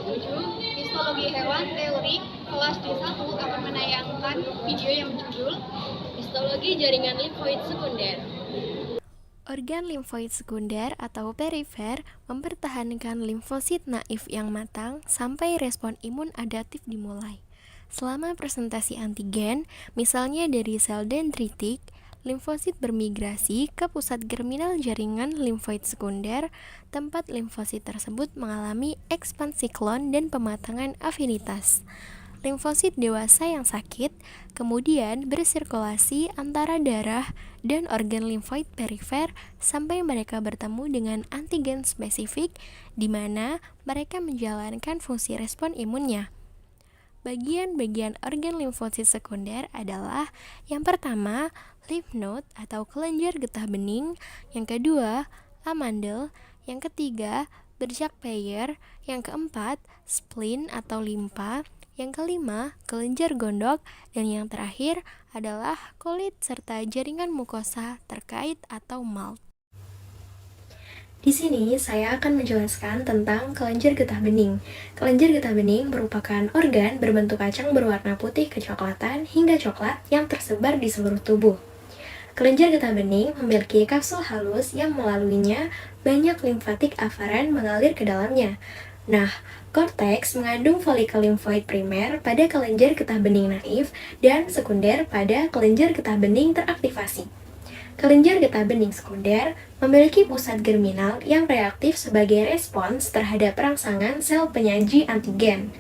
27, Histologi Hewan Teori kelas D1 akan menayangkan video yang berjudul Histologi Jaringan Limfoid Sekunder. Organ limfoid sekunder atau perifer mempertahankan limfosit naif yang matang sampai respon imun adaptif dimulai. Selama presentasi antigen, misalnya dari sel dendritik, limfosit bermigrasi ke pusat germinal jaringan limfoid sekunder, tempat limfosit tersebut mengalami ekspansi klon dan pematangan afinitas. Limfosit dewasa yang sakit kemudian bersirkulasi antara darah dan organ limfoid perifer sampai mereka bertemu dengan antigen spesifik di mana mereka menjalankan fungsi respon imunnya. Bagian-bagian organ limfosit sekunder adalah yang pertama, lymph node atau kelenjar getah bening, yang kedua, amandel, yang ketiga, bercak Peyer, yang keempat, spleen atau limpa, yang kelima, kelenjar gondok, dan yang terakhir adalah kulit serta jaringan mukosa terkait atau MALT. Di sini saya akan menjelaskan tentang kelenjar getah bening. Kelenjar getah bening merupakan organ berbentuk kacang berwarna putih kecoklatan hingga coklat yang tersebar di seluruh tubuh. Kelenjar getah bening memiliki kapsul halus yang melaluinya banyak limfatik aferen mengalir ke dalamnya. Nah, korteks mengandung folikel limfoid primer pada kelenjar getah bening naif dan sekunder pada kelenjar getah bening teraktivasi. Kelenjar getah bening sekunder memiliki pusat germinal yang reaktif sebagai respons terhadap rangsangan sel penyaji antigen.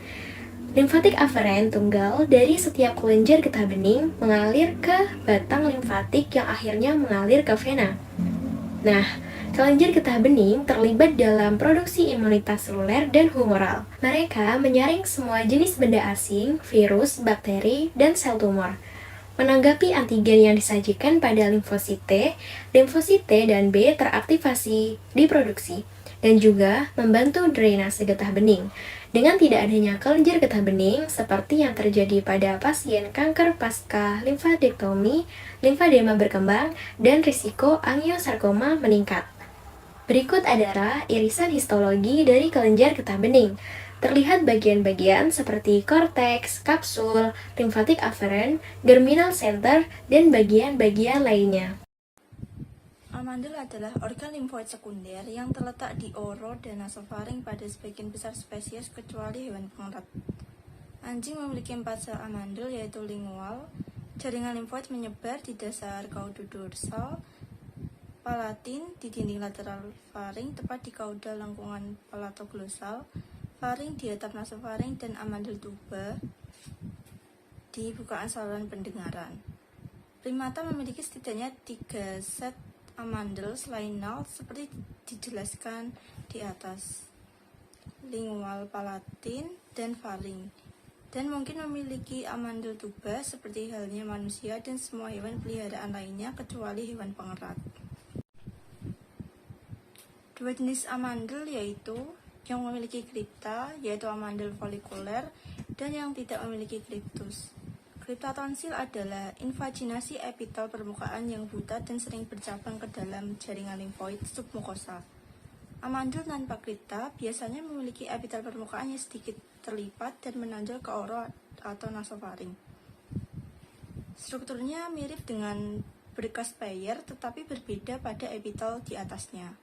Limfatik aferen tunggal dari setiap kelenjar getah bening mengalir ke batang limfatik yang akhirnya mengalir ke vena. Nah, kelenjar getah bening terlibat dalam produksi imunitas seluler dan humoral. Mereka menyaring semua jenis benda asing, virus, bakteri, dan sel tumor. Menanggapi antigen yang disajikan pada limfosit T dan B teraktivasi, diproduksi, dan juga membantu drainase getah bening. Dengan tidak adanya kelenjar getah bening, seperti yang terjadi pada pasien kanker pasca limfadektomi, limfadema berkembang, dan risiko angiosarkoma meningkat. Berikut adalah irisan histologi dari kelenjar getah bening. Terlihat bagian-bagian seperti korteks, kapsul, limfatik aferen, germinal center, dan bagian-bagian lainnya. Amandel adalah organ limfoid sekunder yang terletak di oro dan nasofaring pada sebagian besar spesies kecuali hewan pengerat. Anjing memiliki 4 sel amandel yaitu lingual. Jaringan limfoid menyebar di dasar caudodorsal, palatin di dinding lateral faring tepat di kaudal lengkungan palatoglosal, faring di atap nasofaring, dan amandel tuba di bukaan saluran pendengaran. Primata memiliki setidaknya 3 set amandel selain null seperti dijelaskan di atas, lingual, palatin, dan faring, dan mungkin memiliki amandel tuba seperti halnya manusia dan semua hewan peliharaan lainnya kecuali hewan pengerat. Dua jenis amandel yaitu yang memiliki kripta, yaitu amandel folikuler, dan yang tidak memiliki kriptus. Kripta tonsil adalah invaginasi epitel permukaan yang buta dan sering bercabang ke dalam jaringan limfoid submukosa. Amandel tanpa kripta biasanya memiliki epitel permukaan yang sedikit terlipat dan menonjol ke oro atau nasofaring. Strukturnya mirip dengan berkas Peyer tetapi berbeda pada epitel di atasnya.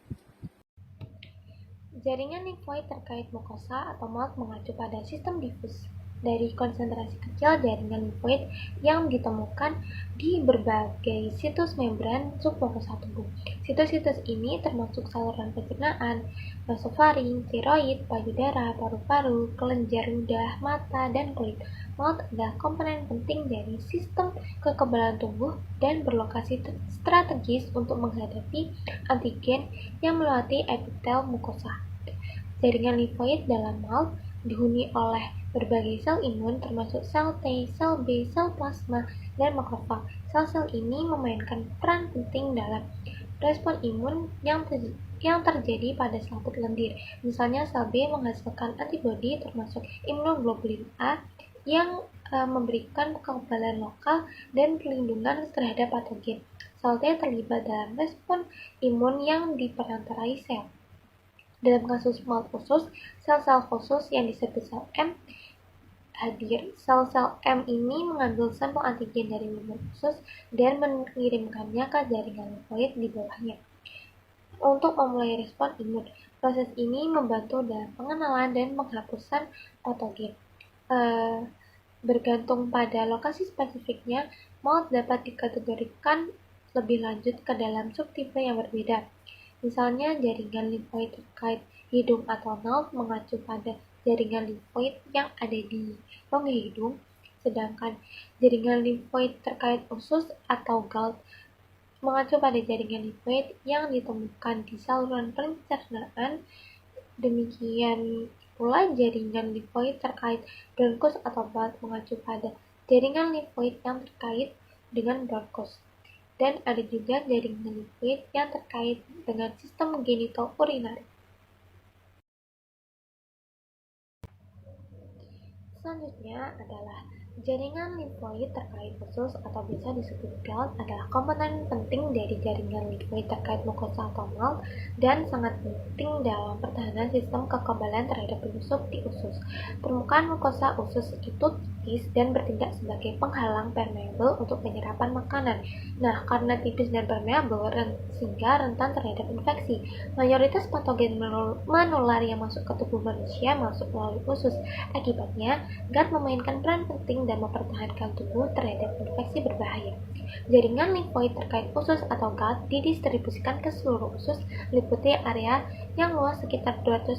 Jaringan limfoid terkait mukosa atau MALT mengacu pada sistem difus dari konsentrasi kecil jaringan limfoid yang ditemukan di berbagai situs membran submukosa tubuh. Situs-situs ini termasuk saluran pencernaan, nasofaring, tiroid, payudara, paru-paru, kelenjar ludah, mata, dan kulit. MALT adalah komponen penting dari sistem kekebalan tubuh dan berlokasi strategis untuk menghadapi antigen yang melewati epitel mukosa. Jaringan limfoid dalam MALT dihuni oleh berbagai sel imun termasuk sel T, sel B, sel plasma, dan makrofag. Sel-sel ini memainkan peran penting dalam respon imun yang terjadi pada selaput lendir. Misalnya sel B menghasilkan antibodi termasuk imunoglobulin A yang memberikan kekebalan lokal dan perlindungan terhadap patogen. Sel T terlibat dalam respon imun yang diperantarai sel Dalam kasus mold usus, sel-sel khusus yang disebut sel M hadir. Sel-sel M ini mengambil sampel antigen dari lumer usus dan mengirimkannya ke jaringan limfoid di bawahnya untuk memulai respon imun. Proses ini membantu dalam pengenalan dan penghapusan patogen. Bergantung pada lokasi spesifiknya, mold dapat dikategorikan lebih lanjut ke dalam subtipe yang berbeda. Misalnya, jaringan limfoid terkait hidung atau node mengacu pada jaringan limfoid yang ada di rongga hidung, sedangkan jaringan limfoid terkait usus atau gall mengacu pada jaringan limfoid yang ditemukan di saluran pencernaan. Demikian pula jaringan limfoid terkait bronkus atau belt mengacu pada jaringan limfoid yang terkait dengan bronkus. Dan ada juga jaringan limfoid yang terkait dengan sistem genitourinary. Selanjutnya adalah jaringan limfoid terkait usus atau biasa disebut GALT adalah komponen penting dari jaringan limfoid terkait mukosa atau mold dan sangat penting dalam pertahanan sistem kekebalan terhadap penyusup di usus. Permukaan mukosa usus itu tipis dan bertindak sebagai penghalang permeable untuk penyerapan makanan. Nah, karena tipis dan permeable sehingga rentan terhadap infeksi. Mayoritas patogen menular yang masuk ke tubuh manusia masuk melalui usus. Akibatnya, GALT memainkan peran penting dan mempertahankan tubuh terhadap infeksi berbahaya. Jaringan limfoid terkait usus atau GALT didistribusikan ke seluruh usus, meliputi area yang luas sekitar 300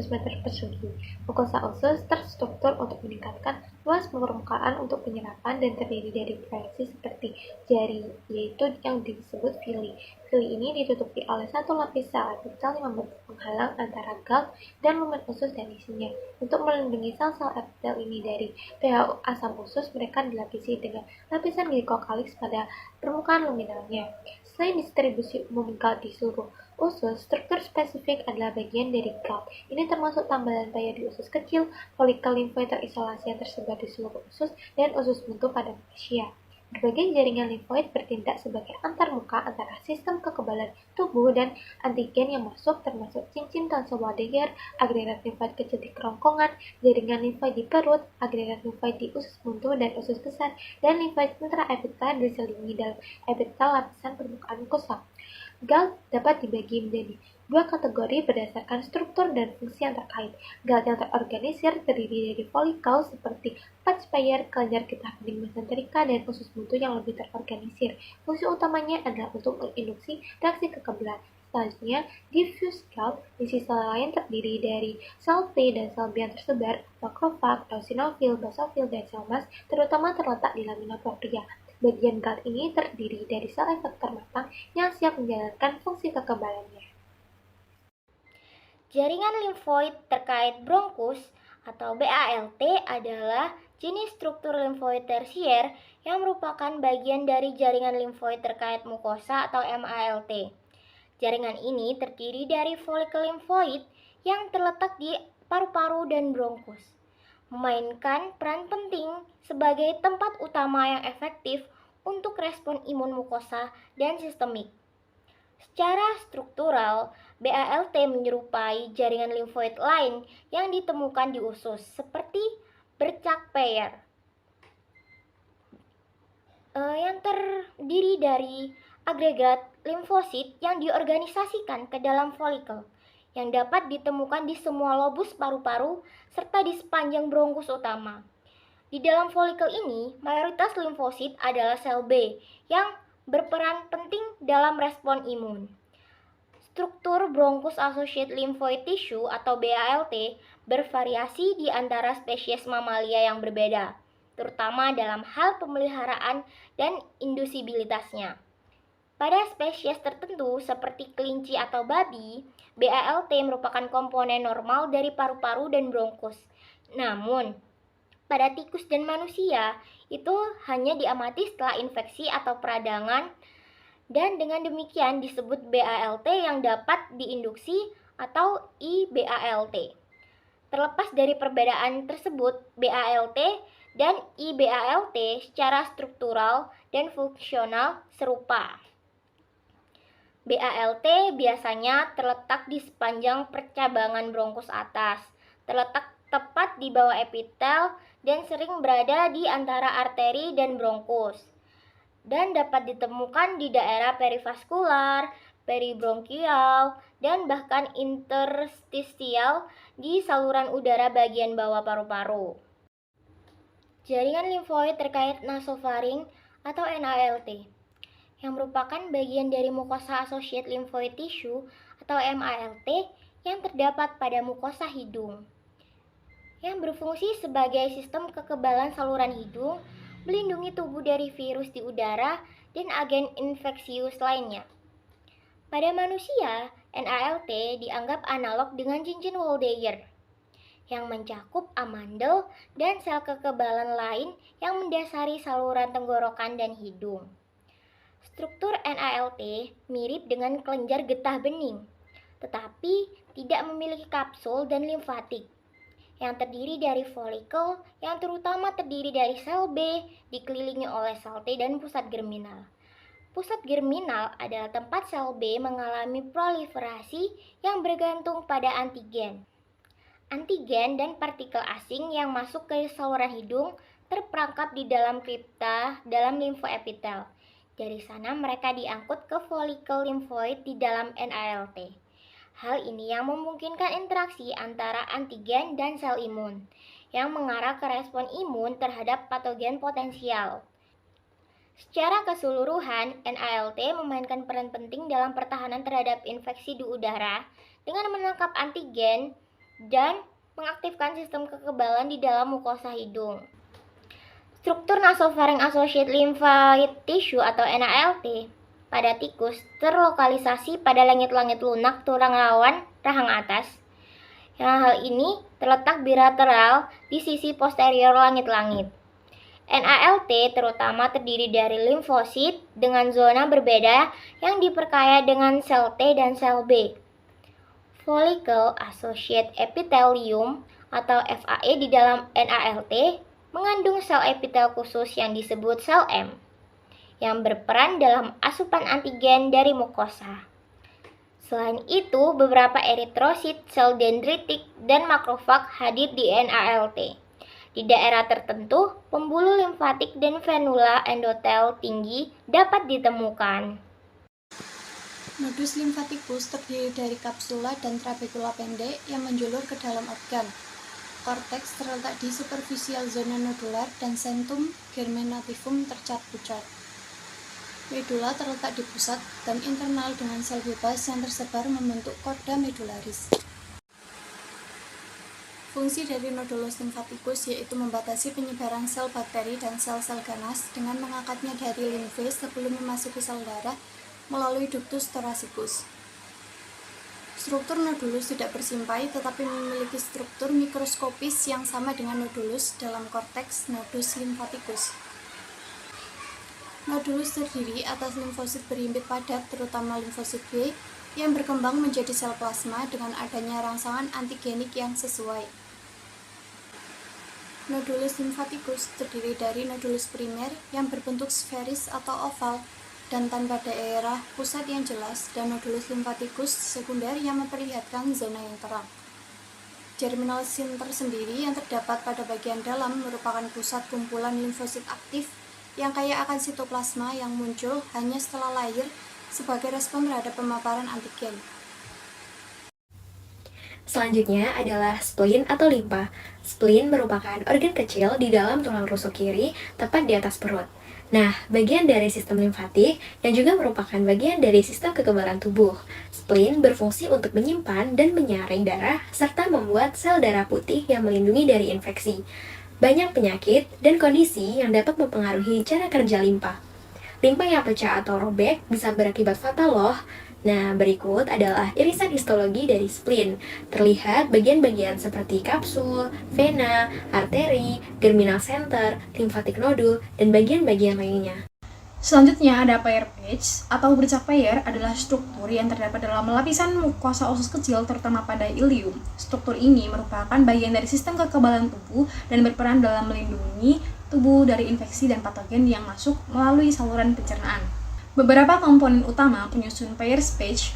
meter persegi. Mukosa usus terstruktur untuk meningkatkan luas permukaan untuk penyerapan dan terdiri dari proyeksi seperti jari, yaitu yang disebut villi. Villi ini ditutupi oleh satu lapis sel epitel yang membentuk penghalang antara GALT dan lumen usus dan isinya. Untuk melindungi sel-sel epitel ini dari pH asam usus, mereka dilapisi dengan lapisan glikokalix pada permukaan luminalnya. Selain distribusi umum GALT di seluruh usus, struktur spesifik adalah bagian dari GALT. Ini termasuk tambalan paya di usus kecil, folikel limfoid terisolasi yang tersebar di seluruh usus, dan usus buntu pada manusia. Berbagai jaringan limfoid bertindak sebagai antarmuka antara sistem kekebalan tubuh dan antigen yang masuk, termasuk cincin Thomson-Wadager, agregat limfoid kecil di kerongkongan, jaringan limfoid di perut, agregat limfoid di usus buntu dan usus besar, dan limfoid intraepitel diselingi dalam epitel lapisan permukaan mukosa. GALT dapat dibagi menjadi dua kategori berdasarkan struktur dan fungsi yang terkait. GALT yang terorganisir terdiri dari folikel seperti Pachysphere, kelenjar getah bening mesenterika, dan usus buntu yang lebih terorganisir. Fungsi utamanya adalah untuk menginduksi reaksi kekebalan. Selanjutnya, diffuse GALT di sisi lain terdiri dari sel T dan sel B yang tersebar, makrofag, eosinofil, basofil, dan sel mast, terutama terletak di lamina propria. Bagian GALT ini terdiri dari sel efektor matang yang siap menjalankan fungsi kekebalannya. Jaringan limfoid terkait bronkus atau BALT adalah jenis struktur limfoid tersier yang merupakan bagian dari jaringan limfoid terkait mukosa atau MALT. Jaringan ini terdiri dari folikel limfoid yang terletak di paru-paru dan bronkus, memainkan peran penting sebagai tempat utama yang efektif untuk respon imun mukosa dan sistemik. Secara struktural, BALT menyerupai jaringan limfoid lain yang ditemukan di usus, seperti bercak Peyer, yang terdiri dari agregat limfosit yang diorganisasikan ke dalam folikel, yang dapat ditemukan di semua lobus paru-paru serta di sepanjang bronkus utama. Di dalam folikel ini, mayoritas limfosit adalah sel B yang berperan penting dalam respon imun. Struktur bronkus associated lymphoid tissue atau BALT bervariasi di antara spesies mamalia yang berbeda, terutama dalam hal pemeliharaan dan indusibilitasnya. Pada spesies tertentu seperti kelinci atau babi, BALT merupakan komponen normal dari paru-paru dan bronkus. Namun, pada tikus dan manusia, itu hanya diamati setelah infeksi atau peradangan, dan dengan demikian disebut BALT yang dapat diinduksi atau IBALT. Terlepas dari perbedaan tersebut, BALT dan IBALT secara struktural dan fungsional serupa. BALT biasanya terletak di sepanjang percabangan bronkus atas, terletak tepat di bawah epitel dan sering berada di antara arteri dan bronkus, dan dapat ditemukan di daerah perivaskular, peribronkial, dan bahkan interstisial di saluran udara bagian bawah paru-paru. Jaringan limfoid terkait nasofaring atau NALT yang merupakan bagian dari mukosa associated lymphoid tissue atau MALT yang terdapat pada mukosa hidung, yang berfungsi sebagai sistem kekebalan saluran hidung, melindungi tubuh dari virus di udara dan agen infeksius lainnya. Pada manusia, NALT dianggap analog dengan cincin Waldeyer yang mencakup amandel dan sel kekebalan lain yang mendasari saluran tenggorokan dan hidung. Struktur NALT mirip dengan kelenjar getah bening, tetapi tidak memiliki kapsul dan limfatik, yang terdiri dari folikel yang terutama terdiri dari sel B dikelilingi oleh sel T dan pusat germinal. Pusat germinal adalah tempat sel B mengalami proliferasi yang bergantung pada antigen. Antigen dan partikel asing yang masuk ke saluran hidung terperangkap di dalam kripta dalam limfoepitel. Dari sana mereka diangkut ke folikel limfoid di dalam NALT. Hal ini yang memungkinkan interaksi antara antigen dan sel imun, yang mengarah ke respon imun terhadap patogen potensial. Secara keseluruhan, NALT memainkan peran penting dalam pertahanan terhadap infeksi di udara dengan menangkap antigen dan mengaktifkan sistem kekebalan di dalam mukosa hidung. Struktur nasofaring associated lymphoid tissue atau NALT pada tikus terlokalisasi pada langit-langit lunak tulang rawan rahang atas. Yang hal ini terletak bilateral di sisi posterior langit-langit. NALT terutama terdiri dari limfosit dengan zona berbeda yang diperkaya dengan sel T dan sel B. Follicle associated epithelium atau FAE di dalam NALT mengandung sel epitel khusus yang disebut sel M, yang berperan dalam asupan antigen dari mukosa. Selain itu, beberapa eritrosit, sel dendritik, dan makrofag hadir di NALT. Di daerah tertentu, pembuluh limfatik dan venula endotel tinggi dapat ditemukan. Nodus limfatikus terdiri dari kapsula dan trabekula pendek yang menjulur ke dalam organ. Korteks terletak di superficial zona nodular dan centrum germinativum tercat pucat. Medula terletak di pusat dan internal dengan sel bebas yang tersebar membentuk korda medularis. Fungsi dari nodulus limfatikus yaitu membatasi penyebaran sel bakteri dan sel-sel ganas dengan mengangkatnya dari limfe sebelum memasuki sel darah melalui ductus thoracicus. Struktur nodulus tidak bersimpai tetapi memiliki struktur mikroskopis yang sama dengan nodulus dalam korteks nodus limfatikus. Nodulus terdiri atas limfosit berhimpit padat terutama limfosit B yang berkembang menjadi sel plasma dengan adanya rangsangan antigenik yang sesuai. Nodulus limfatikus terdiri dari nodulus primer yang berbentuk sferis atau oval dan tanpa daerah pusat yang jelas, dan nodulus limfatikus sekunder yang memperlihatkan zona yang terang. Germinal center sendiri yang terdapat pada bagian dalam merupakan pusat kumpulan limfosit aktif yang kaya akan sitoplasma yang muncul hanya setelah lahir sebagai respon terhadap pemaparan antigen. Selanjutnya adalah spleen atau limpa. Spleen merupakan organ kecil di dalam tulang rusuk kiri, tepat di atas perut. Nah, bagian dari sistem limfatik yang juga merupakan bagian dari sistem kekebalan tubuh. Spleen berfungsi untuk menyimpan dan menyaring darah serta membuat sel darah putih yang melindungi dari infeksi. Banyak penyakit dan kondisi yang dapat mempengaruhi cara kerja limpa. Limpa yang pecah atau robek bisa berakibat fatal loh. Nah, berikut adalah irisan histologi dari spleen. Terlihat bagian-bagian seperti kapsul, vena, arteri, germinal center, limfatik nodul, dan bagian-bagian lainnya. Selanjutnya ada Peyer's patch atau bercak Peyer adalah struktur yang terdapat dalam lapisan mukosa usus kecil terutama pada ilium. Struktur ini merupakan bagian dari sistem kekebalan tubuh dan berperan dalam melindungi tubuh dari infeksi dan patogen yang masuk melalui saluran pencernaan. Beberapa komponen utama penyusun Peyer's page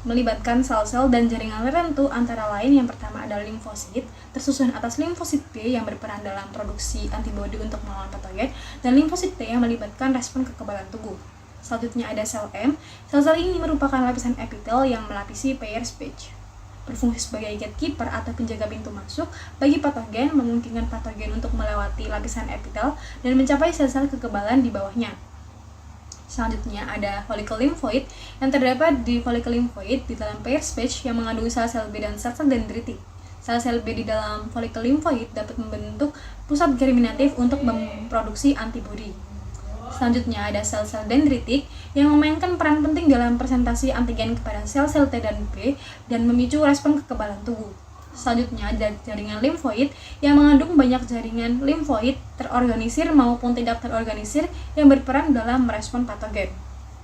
melibatkan sel-sel dan jaringan tertentu, antara lain yang pertama adalah limfosit, tersusun atas limfosit B yang berperan dalam produksi antibodi untuk melawan patogen, dan limfosit T yang melibatkan respon kekebalan tubuh. Selanjutnya ada sel M. Sel-sel ini merupakan lapisan epitel yang melapisi Peyer's page. Berfungsi sebagai gatekeeper atau penjaga pintu masuk bagi patogen, memungkinkan patogen untuk melewati lapisan epitel dan mencapai sel-sel kekebalan di bawahnya. Selanjutnya ada follicle lymphoid yang terdapat di follicle lymphoid di dalam Peyer's page yang mengandung sel-sel B dan sel-sel dendritik. Sel-sel B di dalam follicle lymphoid dapat membentuk pusat germinatif untuk memproduksi antibodi. Selanjutnya ada sel-sel dendritik yang memainkan peran penting dalam presentasi antigen kepada sel-sel T dan B dan memicu respon kekebalan tubuh. Selanjutnya ada jaringan limfoid yang mengandung banyak jaringan limfoid terorganisir maupun tidak terorganisir yang berperan dalam merespon patogen.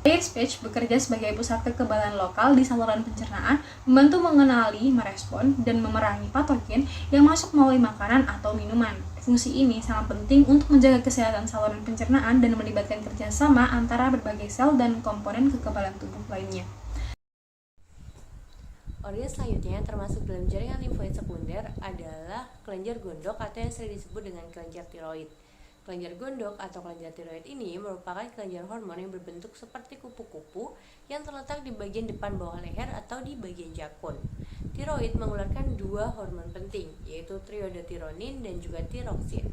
Peyer's page bekerja sebagai pusat kekebalan lokal di saluran pencernaan, membantu mengenali, merespon, dan memerangi patogen yang masuk melalui makanan atau minuman. Fungsi ini sangat penting untuk menjaga kesehatan saluran pencernaan dan melibatkan kerjasama antara berbagai sel dan komponen kekebalan tubuh lainnya. Organ selanjutnya yang termasuk dalam jaringan limfoid sekunder adalah kelenjar gondok atau yang sering disebut dengan kelenjar tiroid. Kelenjar gondok atau kelenjar tiroid ini merupakan kelenjar hormon yang berbentuk seperti kupu-kupu yang terletak di bagian depan bawah leher atau di bagian jakun. Tiroid mengeluarkan dua hormon penting, yaitu triiodatironin dan juga tiroksin.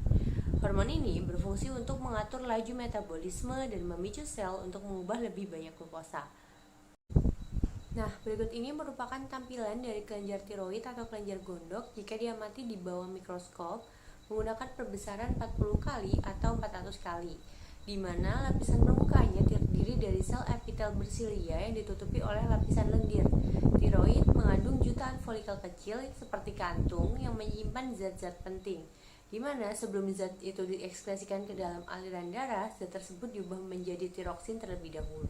Hormon ini berfungsi untuk mengatur laju metabolisme dan memicu sel untuk mengubah lebih banyak glukosa. Nah, berikut ini merupakan tampilan dari kelenjar tiroid atau kelenjar gondok jika diamati di bawah mikroskop menggunakan perbesaran 40 kali atau 400 kali, di mana lapisan permukaannya terdiri dari sel epitel bersilia yang ditutupi oleh lapisan lendir. Tiroid mengandung jutaan folikel kecil seperti kantung yang menyimpan zat-zat penting, di mana sebelum zat itu diekskresikan ke dalam aliran darah, zat tersebut diubah menjadi tiroksin terlebih dahulu.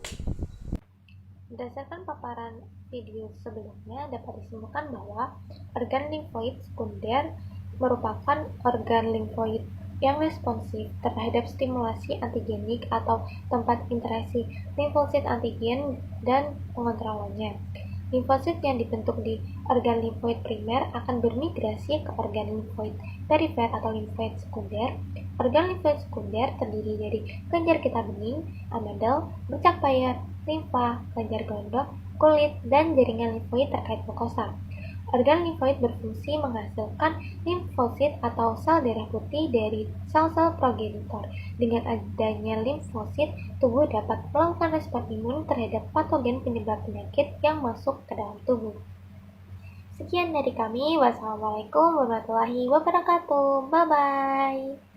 Berdasarkan paparan video sebelumnya, dapat disimpulkan bahwa organ limfoid sekunder merupakan organ limfoid yang responsif terhadap stimulasi antigenik atau tempat interaksi limfosit antigen dan pengontrolannya. Limfosit yang dibentuk di organ limfoid primer akan bermigrasi ke organ limfoid perifer atau limfoid sekunder. Organ limfoid sekunder terdiri dari kelenjar getah bening, amandel, bercak payar, limfa, kelenjar gondok, kulit, dan jaringan limfoid terkait mukosa. Organ limfoid berfungsi menghasilkan limfosit atau sel darah putih dari sel-sel progenitor. Dengan adanya limfosit, tubuh dapat melakukan respon imun terhadap patogen penyebab penyakit yang masuk ke dalam tubuh. Sekian dari kami. Wassalamualaikum warahmatullahi wabarakatuh. Bye-bye.